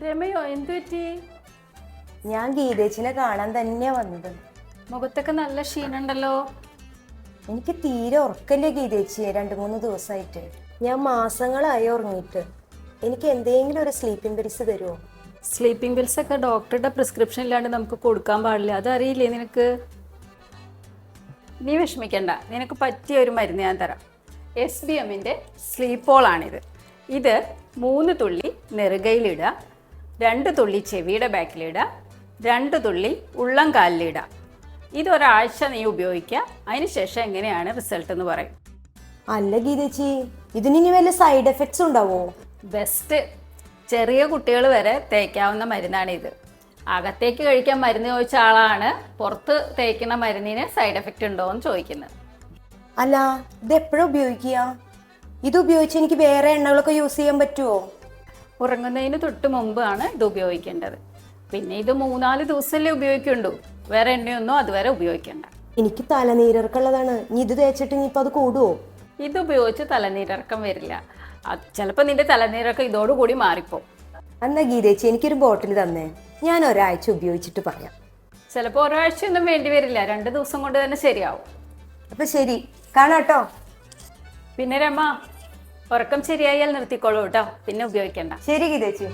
രമയോ എന്തു പറ്റി? ഞാൻ ഗീതേച്ചിനെ കാണാൻ തന്നെയാ വന്നത്. മുഖത്തൊക്കെ നല്ല ക്ഷീണുണ്ടല്ലോ. എനിക്ക് തീരെ ഉറക്കല്ലേ ഗീതേച്ചിയെ 2-3 ദിവസമായിട്ട്. ഞാൻ മാസങ്ങളായി ഉറങ്ങിയിട്ട്. എനിക്ക് എന്തെങ്കിലും ഒരു സ്ലീപ്പിംഗ് പിൽസ് തരുമോ? സ്ലീപ്പിംഗ് പിൽസ് ഒക്കെ ഡോക്ടറുടെ പ്രിസ്ക്രിപ്ഷൻ ഇല്ലാണ്ട് നമുക്ക് കൊടുക്കാൻ പാടില്ല. അതറിയില്ലേ നിനക്ക്? നീ വിഷമിക്കണ്ട, നിനക്ക് പറ്റിയ ഒരു മരുന്ന് ഞാൻ തരാം. SBMൻ്റെ സ്ലീപ്പോളാണിത്. ഇത് 3 തുള്ളി നെറുകയിലിടുക, 2 തുള്ളി ചെവിയുടെ ബാക്കിലിടുക, 2 തുള്ളി ഉള്ളം കാലിലിടുക. ഇതൊരാഴ്ച നീ ഉപയോഗിക്കുക. അതിനുശേഷം എങ്ങനെയാണ് റിസൾട്ട് എന്ന് പറയും. അല്ല ഗീതേച്ചി, ഇതിനി വല്ല സൈഡ് എഫക്ട്സ് ഉണ്ടാവോ? ബെസ്റ്റ്. ചെറിയ കുട്ടികൾ വരെ തേക്കാവുന്ന മരുന്നാണിത്. അകത്തേക്ക് കഴിക്കാൻ മരുന്ന് ചോദിച്ച ആളാണ് പുറത്ത് തേക്കുന്ന മരുന്നിന് സൈഡ് എഫക്റ്റ് ഉണ്ടോ എന്ന് ചോദിക്കുന്നത്. അല്ല, ഇത് എപ്പോഴും ഉപയോഗിക്കുക? ഇത് ഉപയോഗിച്ച് എനിക്ക് വേറെ എണ്ണകളൊക്കെ യൂസ് ചെയ്യാൻ പറ്റുമോ? ഉറങ്ങുന്നതിന് തൊട്ട് മുമ്പാണ് ഇത് ഉപയോഗിക്കേണ്ടത്. പിന്നെ ഇത് 3-4 ദിവസമല്ലേ ഉപയോഗിക്കുള്ളൂ. വേറെ എണ്ണയൊന്നും അതുവരെ ഉപയോഗിക്കേണ്ട. എനിക്ക് തലനീരിറക്കുള്ളതാണ്. ഇനി ഇത് തേച്ചിട്ട് ഇനിയിപ്പോൾ അത് കൂടുവോ? ഇത് ഉപയോഗിച്ച് തലനീരിറക്കം വരില്ല. ചിലപ്പോൾ നിന്റെ തലനീരക്കം ഇതോടുകൂടി മാറിപ്പോ. എന്നാ ഗീതേച്ചി എനിക്കൊരു ബോട്ടിൽ തന്നേ, ഞാൻ ഒരാഴ്ച ഉപയോഗിച്ചിട്ട് പറയാം. ചിലപ്പോൾ ഒരാഴ്ചയൊന്നും വേണ്ടി വരില്ല, 2 ദിവസം കൊണ്ട് തന്നെ ശരിയാവും. അപ്പൊ ശരി, കാണാട്ടോ. പിന്നെ രമ, ഉറക്കം ശരിയായാൽ നിർത്തിക്കോളൂ കേട്ടോ, പിന്നെ ഉപയോഗിക്കണ്ട. ശരി ഗീതേച്ചി.